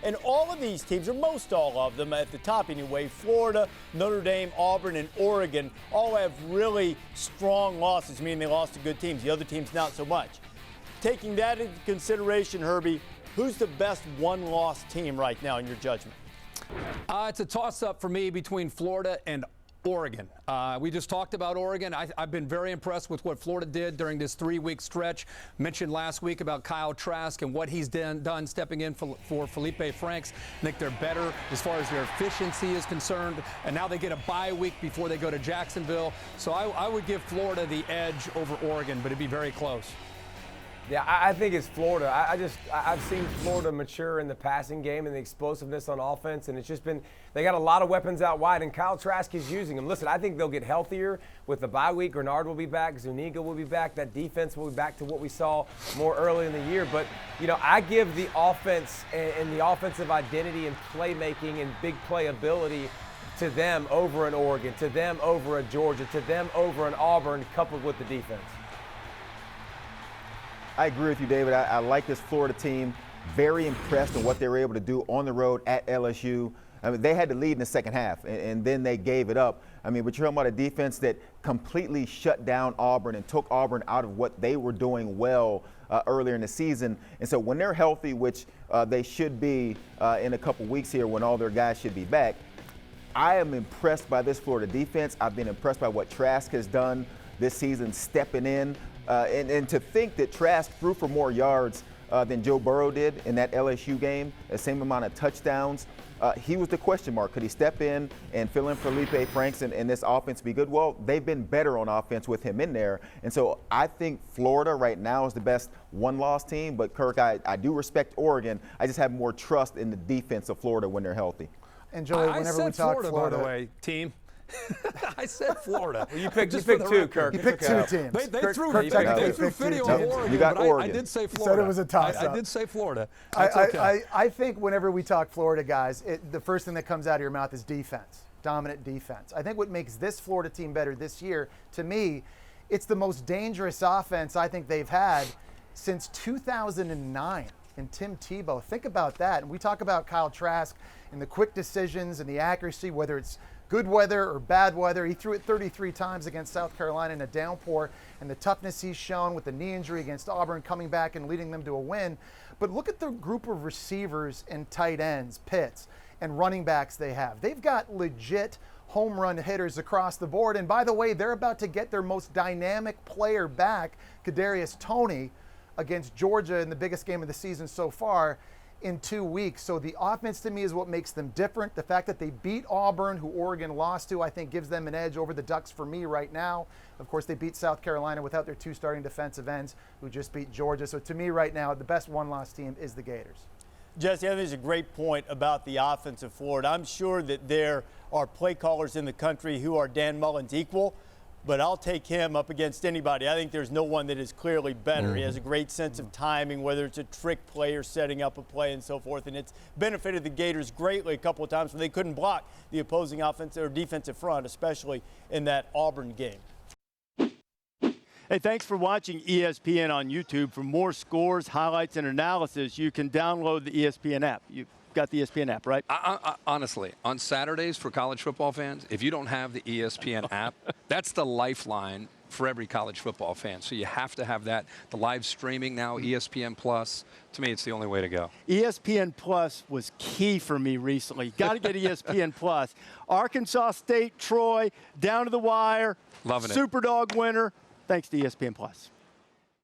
And all of these teams, or most all of them at the top anyway, Florida, Notre Dame, Auburn, and Oregon, all have really strong losses, meaning they lost to good teams. The other teams not so much. Taking that into consideration, Herbie, who's the best one-loss team right now in your judgment? It's a toss-up for me between Florida and Oregon. We just talked about Oregon. I've been very impressed with what Florida did during this 3-week stretch. Mentioned last week about Kyle Trask and what he's done stepping in for Felipe Franks. I think they're better as far as their efficiency is concerned. And now they get a bye week before they go to Jacksonville. So I would give Florida the edge over Oregon, but it'd be very close. Yeah, I think it's Florida. I've seen Florida mature in the passing game and the explosiveness on offense, and it's just been they got a lot of weapons out wide, and Kyle Trask is using them. Listen, I think they'll get healthier with the bye week. Grenard will be back. Zuniga will be back. That defense will be back to what we saw more early in the year. But, you know, I give the offense and the offensive identity and playmaking and big playability to them over an Oregon, to them over a Georgia, to them over an Auburn, coupled with the defense. I agree with you, David. I like this Florida team. Very impressed in what they were able to do on the road at LSU. I mean, they had to lead in the second half, and then they gave it up. I mean, but you're talking about a defense that completely shut down Auburn and took Auburn out of what they were doing well earlier in the season. And so when they're healthy, which they should be in a couple weeks here when all their guys should be back, I am impressed by this Florida defense. I've been impressed by what Trask has done this season, stepping in. And to think that Trask threw for more yards than Joe Burrow did in that LSU game, the same amount of touchdowns, he was the question mark. Could he step in and fill in for Felipe Franks and this offense be good? Well, they've been better on offense with him in there. And so I think Florida right now is the best one-loss team. But, Kirk, I do respect Oregon. I just have more trust in the defense of Florida when they're healthy. And, Joey, whenever we talk Florida, by the way, team. I said Florida. Well, you picked two, Kirk. You picked two teams. They threw video of Oregon, you got but Oregon. I did say Florida. You said it was a toss-up. I did say Florida. I think whenever we talk Florida, guys, the first thing that comes out of your mouth is defense, dominant defense. I think what makes this Florida team better this year, to me, it's the most dangerous offense I think they've had since 2009. And Tim Tebow, think about that. And we talk about Kyle Trask and the quick decisions and the accuracy, whether it's good weather or bad weather. He threw it 33 times against South Carolina in a downpour, and the toughness he's shown with the knee injury against Auburn, coming back and leading them to a win. But look at the group of receivers and tight ends, Pitts, and running backs they have. They've got legit home run hitters across the board. And by the way, they're about to get their most dynamic player back, Kadarius Toney, against Georgia in the biggest game of the season so far, in 2 weeks. So the offense to me is what makes them different. The fact that they beat Auburn, who Oregon lost to, I think gives them an edge over the Ducks for me right now. Of course, they beat South Carolina without their two starting defensive ends, who just beat Georgia. So to me right now, the best one-loss team is the Gators. Jesse, I think there's a great point about the offense of Florida. I'm sure that there are play callers in the country who are Dan Mullen's equal, but I'll take him up against anybody. I think there's no one that is clearly better. He has a great sense of timing, whether it's a trick play or setting up a play and so forth. And it's benefited the Gators greatly a couple of times when they couldn't block the opposing offensive or defensive front, especially in that Auburn game. Hey, thanks for watching ESPN on YouTube. For more scores, highlights, and analysis, you can download the ESPN app. You've got the ESPN app, right? Honestly, on Saturdays for college football fans, if you don't have the ESPN app, that's the lifeline for every college football fan. So you have to have that. The live streaming now, ESPN Plus. To me, it's the only way to go. ESPN Plus was key for me recently. Got to get ESPN Plus. Arkansas State, Troy, down to the wire. Loving it. Superdog winner. Thanks to ESPN Plus.